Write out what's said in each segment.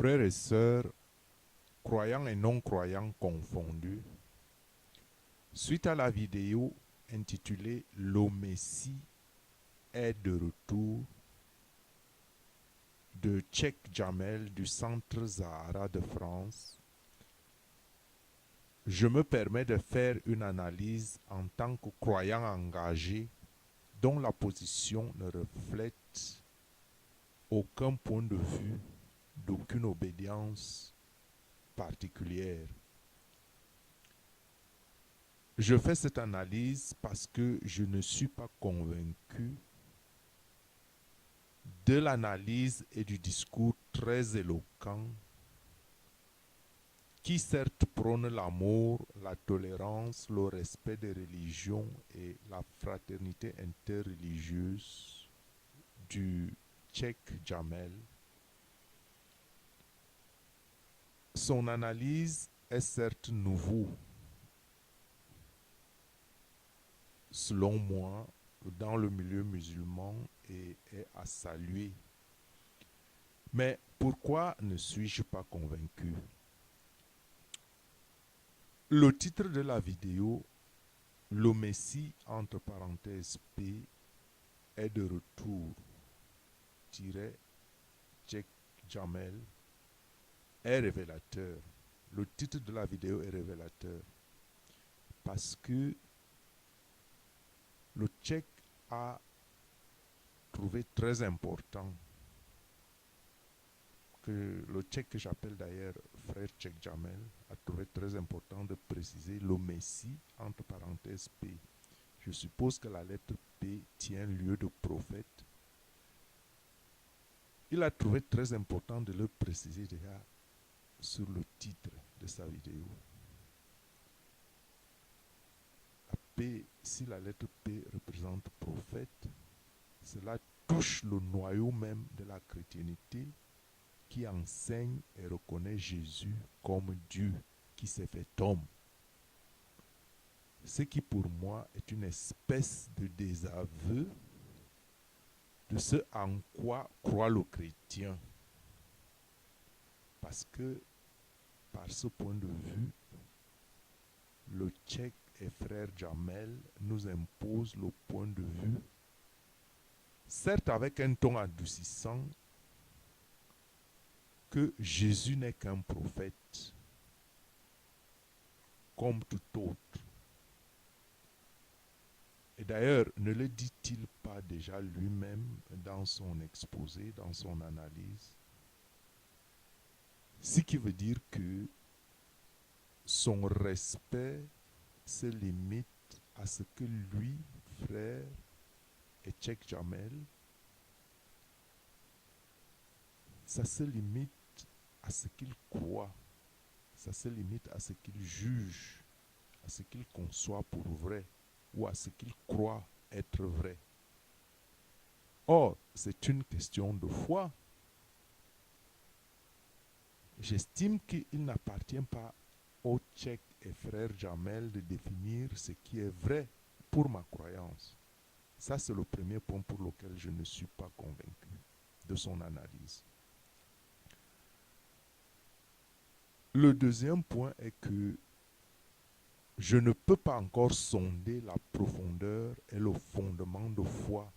Frères et sœurs, croyants et non-croyants confondus, suite à la vidéo intitulée Le Messie est de retour de Cheikh Jamel du Centre Zahara de France, je me permets de faire une analyse en tant que croyant engagé dont la position ne reflète aucun point de vue d'aucune obédience particulière. Je fais cette analyse parce que je ne suis pas convaincu de l'analyse et du discours très éloquent qui certes prône l'amour, la tolérance, le respect des religions et la fraternité interreligieuse du Cheikh Jamel. Son analyse est certes nouveau, selon moi, dans le milieu musulman et est à saluer. Mais pourquoi ne suis-je pas convaincu? Le titre de la vidéo, Le Messie, entre parenthèses P, est de retour, Cheikh Jamel, est révélateur. Le titre de la vidéo est révélateur parce que le Cheikh a trouvé très important, que le Cheikh que j'appelle d'ailleurs frère Cheikh Jamel, a trouvé très important de préciser le Messie, entre parenthèses P. Je suppose que la lettre P tient lieu de prophète. Il a trouvé très important de le préciser déjà sur le titre de sa vidéo. La P, si la lettre P représente prophète, cela touche le noyau même de la chrétienté qui enseigne et reconnaît Jésus comme Dieu qui s'est fait homme. Ce qui pour moi est une espèce de désaveu de ce en quoi croit le chrétien. Parce que, par ce point de vue, le Cheikh et frère Jamel nous impose le point de vue, certes avec un ton adoucissant, que Jésus n'est qu'un prophète, comme tout autre. Et d'ailleurs, ne le dit-il pas déjà lui-même dans son exposé, dans son analyse? Ce qui veut dire que son respect se limite à ce que lui, frère, et Cheikh Jamel, ça se limite à ce qu'il croit, ça se limite à ce qu'il juge, à ce qu'il conçoit pour vrai, ou à ce qu'il croit être vrai. Or, c'est une question de foi. J'estime qu'il n'appartient pas au Cheikh et frère Jamel de définir ce qui est vrai pour ma croyance. Ça, c'est le premier point pour lequel je ne suis pas convaincu de son analyse. Le deuxième point est que je ne peux pas encore sonder la profondeur et le fondement de foi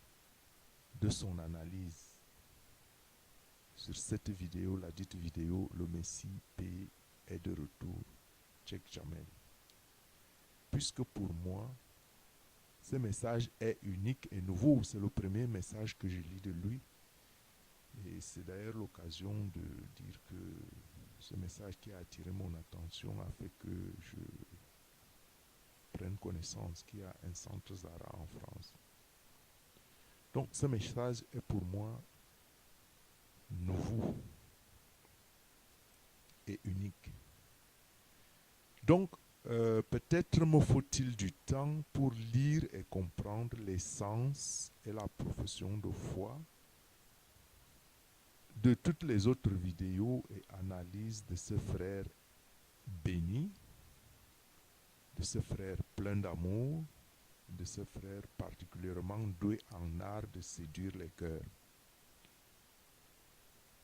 de son analyse. Sur cette vidéo, la dite vidéo, le Messie P est de retour, Cheikh Jamel. Puisque pour moi, ce message est unique et nouveau. C'est le premier message que je lis de lui. Et c'est d'ailleurs l'occasion de dire que ce message qui a attiré mon attention a fait que je prenne connaissance qu'il y a un centre Zahara en France. Donc ce message est pour moi nouveau et unique. Donc, peut-être me faut-il du temps pour lire et comprendre l'essence et la profession de foi de toutes les autres vidéos et analyses de ce frère béni, de ce frère plein d'amour, de ce frère particulièrement doué en art de séduire les cœurs.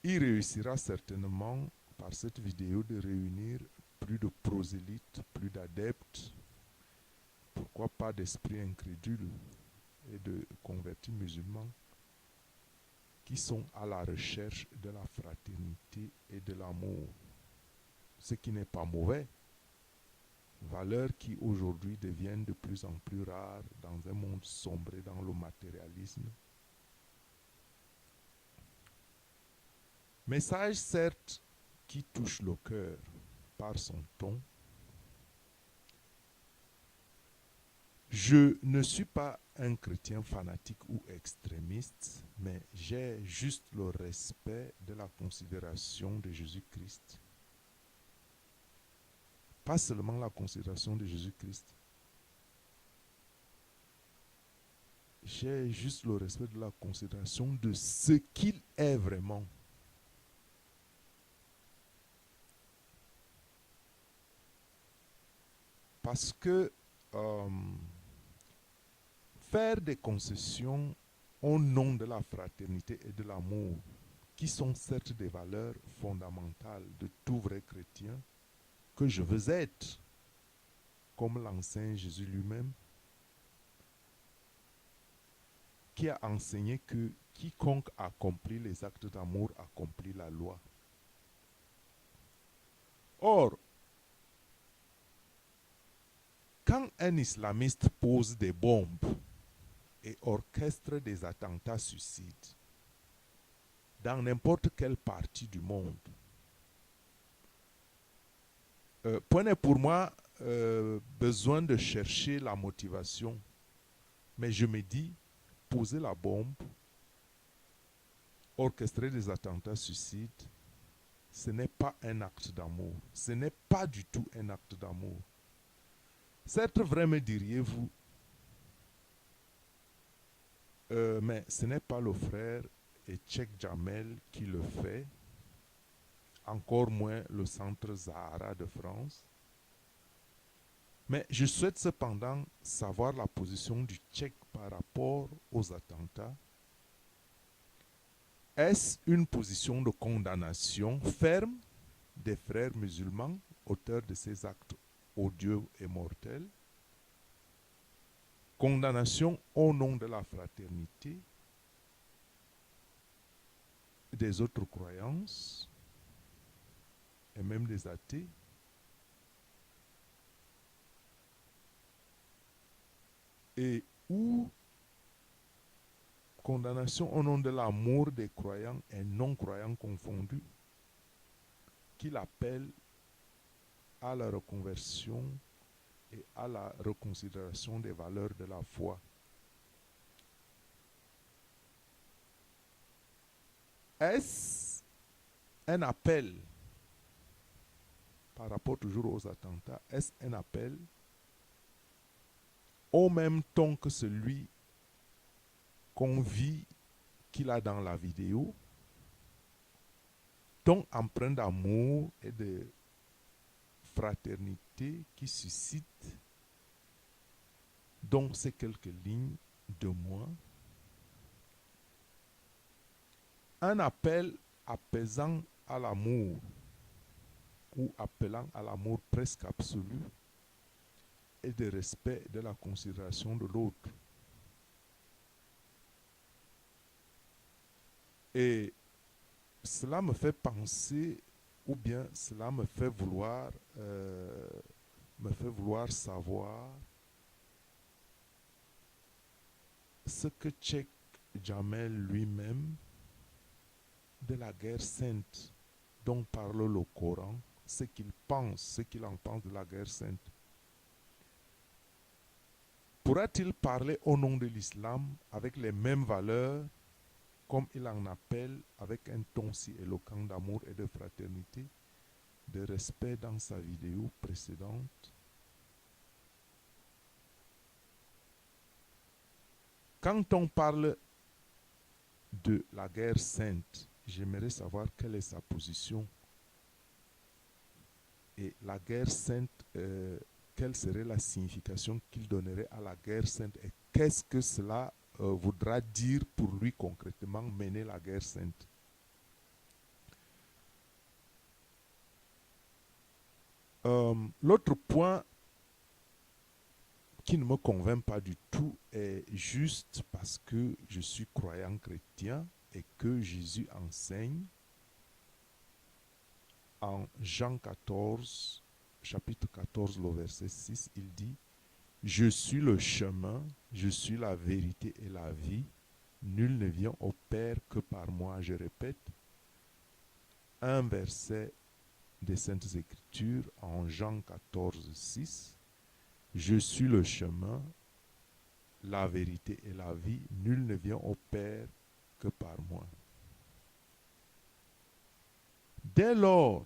il réussira certainement par cette vidéo de réunir plus de prosélytes, plus d'adeptes, pourquoi pas d'esprits incrédules et de convertis musulmans qui sont à la recherche de la fraternité et de l'amour. Ce qui n'est pas mauvais, valeurs qui aujourd'hui deviennent de plus en plus rares dans un monde sombré dans le matérialisme. Message certes qui touche le cœur par son ton. Je ne suis pas un chrétien fanatique ou extrémiste, mais j'ai juste le respect de la considération de Jésus-Christ. Pas seulement la considération de Jésus-Christ. J'ai juste le respect de la considération de ce qu'il est vraiment. Parce que faire des concessions au nom de la fraternité et de l'amour, qui sont certes des valeurs fondamentales de tout vrai chrétien, que je veux être, comme l'enseigne Jésus lui-même, qui a enseigné que quiconque accomplit les actes d'amour accomplit la loi. Or, quand un islamiste pose des bombes et orchestre des attentats suicides dans n'importe quelle partie du monde, point n'est pour moi besoin de chercher la motivation, mais je me dis, poser la bombe, orchestrer des attentats suicides, ce n'est pas un acte d'amour. Ce n'est pas du tout un acte d'amour. Certes vrai, me diriez-vous, mais ce n'est pas le frère Etchek Jamel qui le fait, encore moins le centre Zahara de France. Mais je souhaite cependant savoir la position du Tchèque par rapport aux attentats. Est-ce une position de condamnation ferme des frères musulmans, auteurs de ces actes odieux et mortels? Condamnation au nom de la fraternité, des autres croyances, et même des athées? Et ou condamnation au nom de l'amour des croyants et non-croyants confondus, qu'il appelle à la reconversion et à la reconsidération des valeurs de la foi. Est-ce un appel, par rapport toujours aux attentats, est-ce un appel au même ton que celui qu'on vit qu'il a dans la vidéo, ton empreint d'amour et de fraternité qui suscite donc ces quelques lignes de moi, un appel apaisant à l'amour ou appelant à l'amour presque absolu et de respect de la considération de l'autre. Et cela me fait penser, ou bien cela me fait vouloir savoir ce que Tchèque Jamel lui-même de la guerre sainte dont parle le Coran, ce qu'il pense, ce qu'il en pense de la guerre sainte. Pourra-t-il parler au nom de l'islam avec les mêmes valeurs, comme il en appelle avec un ton si éloquent d'amour et de fraternité, de respect dans sa vidéo précédente? Quand on parle de la guerre sainte, j'aimerais savoir quelle est sa position. Et la guerre sainte, quelle serait la signification qu'il donnerait à la guerre sainte et qu'est-ce que cela voudra dire pour lui concrètement mener la guerre sainte? L'autre point qui ne me convainc pas du tout est juste parce que je suis croyant chrétien et que Jésus enseigne en Jean 14, chapitre 14, le verset 6, il dit: Je suis le chemin, je suis la vérité et la vie. Nul ne vient au Père que par moi. Je répète, un verset des Saintes Écritures en Jean 14, 6. Je suis le chemin, la vérité et la vie. Nul ne vient au Père que par moi. Dès lors,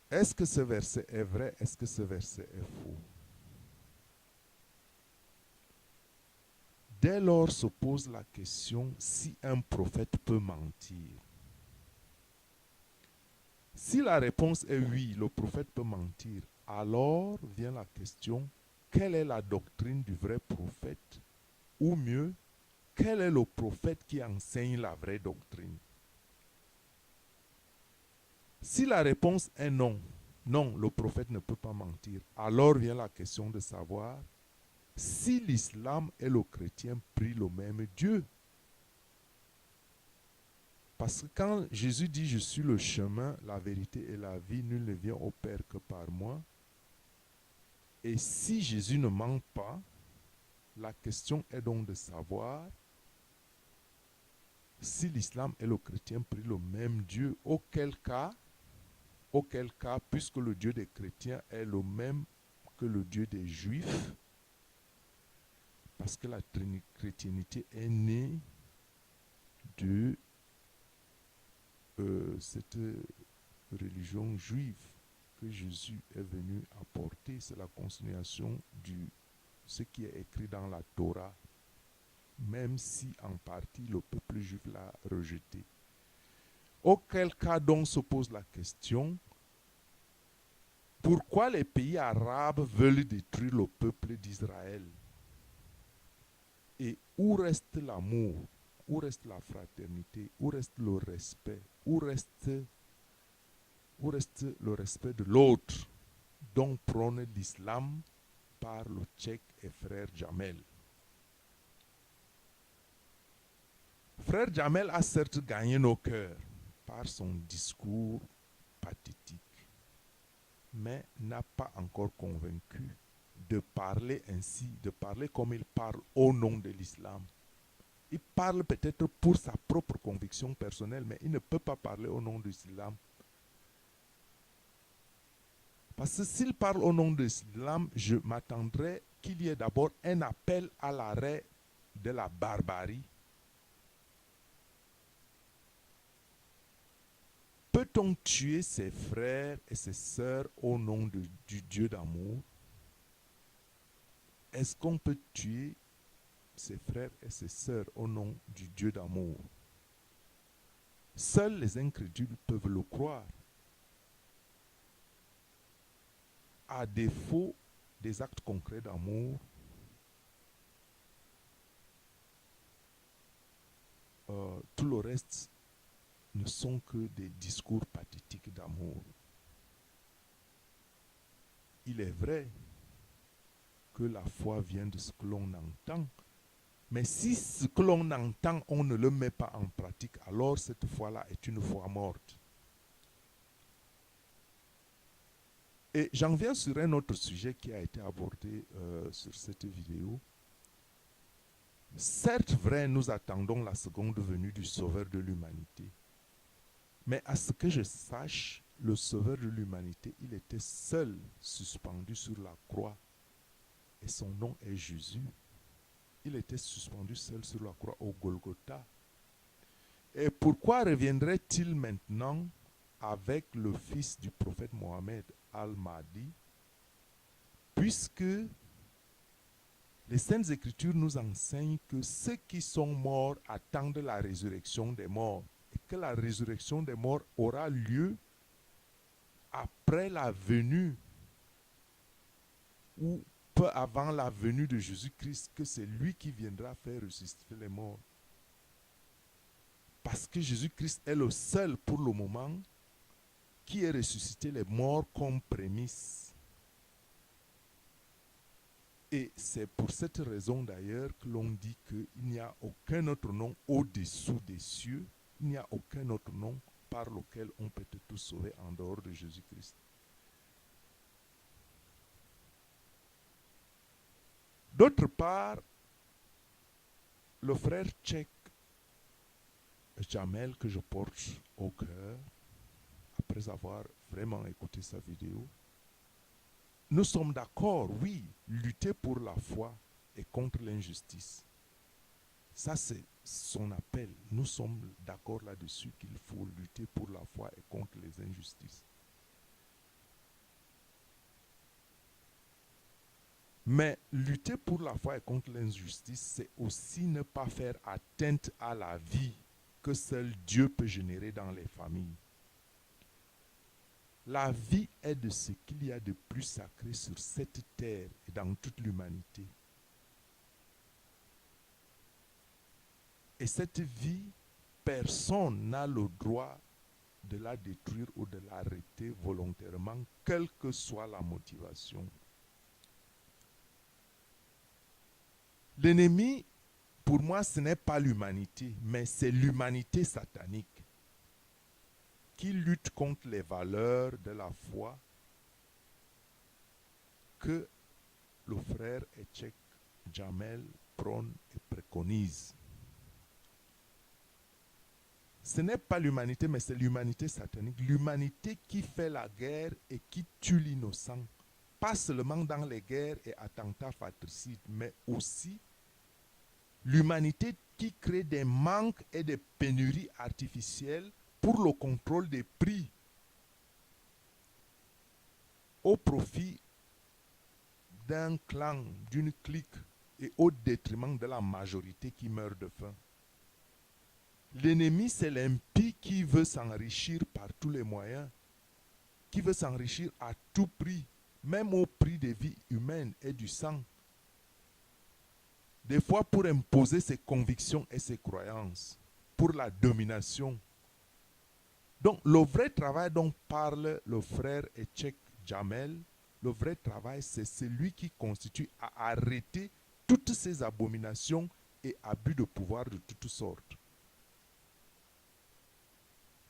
est-ce que ce verset est vrai? Est-ce que ce verset est faux? Dès lors se pose la question si un prophète peut mentir. Si la réponse est oui, le prophète peut mentir, alors vient la question, quelle est la doctrine du vrai prophète? Ou mieux, quel est le prophète qui enseigne la vraie doctrine? Si la réponse est non, non, le prophète ne peut pas mentir, alors vient la question de savoir si l'islam et le chrétien prient le même Dieu. Parce que quand Jésus dit « Je suis le chemin, la vérité et la vie, nul ne vient au Père que par moi », et si Jésus ne ment pas, la question est donc de savoir si l'islam et le chrétien prient le même Dieu, auquel cas, puisque le Dieu des chrétiens est le même que le Dieu des Juifs, parce que la chrétienté est née de cette religion juive que Jésus est venu apporter, c'est la continuation de ce qui est écrit dans la Torah, même si en partie le peuple juif l'a rejeté. Auquel cas donc se pose la question, pourquoi les pays arabes veulent détruire le peuple d'Israël? Et où reste l'amour? Où reste la fraternité? Où reste le respect? Où reste le respect de l'autre, dont prône l'islam par le tchèque et frère Jamel? Frère Jamel a certes gagné nos cœurs par son discours pathétique, mais n'a pas encore convaincu de parler ainsi, de parler comme il parle au nom de l'islam. Il parle peut-être pour sa propre conviction personnelle, mais il ne peut pas parler au nom de l'islam. Parce que s'il parle au nom de l'islam, je m'attendrais qu'il y ait d'abord un appel à l'arrêt de la barbarie. Peut-on tuer ses frères et ses sœurs au nom du Dieu d'amour? Est-ce qu'on peut tuer ses frères et ses sœurs au nom du Dieu d'amour? Seuls les incrédules peuvent le croire. À défaut des actes concrets d'amour, tout le reste ne sont que des discours pathétiques d'amour. Il est vrai que la foi vient de ce que l'on entend, mais si ce que l'on entend, on ne le met pas en pratique, alors cette foi-là est une foi morte. Et j'en viens sur un autre sujet qui a été abordé sur cette vidéo. Certes vrai, nous attendons la seconde venue du Sauveur de l'humanité. Mais à ce que je sache, le Sauveur de l'humanité, il était seul suspendu sur la croix. Et son nom est Jésus. Il était suspendu seul sur la croix au Golgotha. Et pourquoi reviendrait-il maintenant avec le fils du prophète Mohammed, Al-Mahdi, puisque les Saintes Écritures nous enseignent que ceux qui sont morts attendent la résurrection des morts et que la résurrection des morts aura lieu après la venue ou peu avant la venue de Jésus-Christ, que c'est lui qui viendra faire ressusciter les morts. Parce que Jésus-Christ est le seul pour le moment qui ait ressuscité les morts comme prémisse. Et c'est pour cette raison d'ailleurs que l'on dit qu'il n'y a aucun autre nom au-dessous des cieux, il n'y a aucun autre nom par lequel on peut être tous sauver en dehors de Jésus-Christ. D'autre part, le frère tchèque Jamel, que je porte au cœur, après avoir vraiment écouté sa vidéo, nous sommes d'accord, oui, lutter pour la foi et contre l'injustice. Ça, c'est son appel. Nous sommes d'accord là-dessus qu'il faut lutter pour la foi et contre les injustices. Mais lutter pour la foi et contre l'injustice, c'est aussi ne pas faire atteinte à la vie que seul Dieu peut générer dans les familles. La vie est de ce qu'il y a de plus sacré sur cette terre et dans toute l'humanité. Et cette vie, personne n'a le droit de la détruire ou de l'arrêter volontairement, quelle que soit la motivation. L'ennemi, pour moi, ce n'est pas l'humanité, mais c'est l'humanité satanique qui lutte contre les valeurs de la foi que le frère Etchek Jamel prône et préconise. Ce n'est pas l'humanité, mais c'est l'humanité satanique. L'humanité qui fait la guerre et qui tue l'innocent. Pas seulement dans les guerres et attentats fratricides, mais aussi l'humanité qui crée des manques et des pénuries artificielles pour le contrôle des prix au profit d'un clan, d'une clique et au détriment de la majorité qui meurt de faim. L'ennemi, c'est l'impie qui veut s'enrichir par tous les moyens, qui veut s'enrichir à tout prix, même au prix des vies humaines et du sang. Des fois pour imposer ses convictions et ses croyances, pour la domination. Donc le vrai travail dont parle le frère Etchek Jamel, le vrai travail, c'est celui qui constitue à arrêter toutes ces abominations et abus de pouvoir de toutes sortes.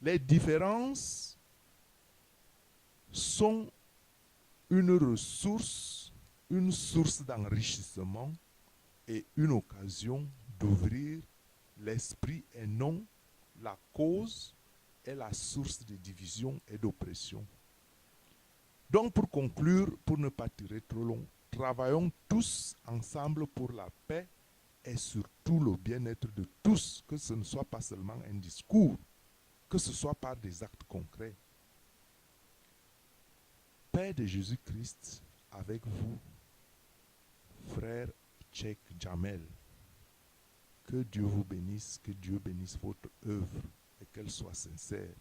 Les différences sont une ressource, une source d'enrichissement et une occasion d'ouvrir l'esprit et non la cause et la source de division et d'oppression. Donc pour conclure, pour ne pas tirer trop long, travaillons tous ensemble pour la paix et surtout le bien-être de tous, que ce ne soit pas seulement un discours, que ce soit par des actes concrets. Paix de Jésus-Christ avec vous, frère Etchek Jamel. Que Dieu vous bénisse, que Dieu bénisse votre œuvre et qu'elle soit sincère.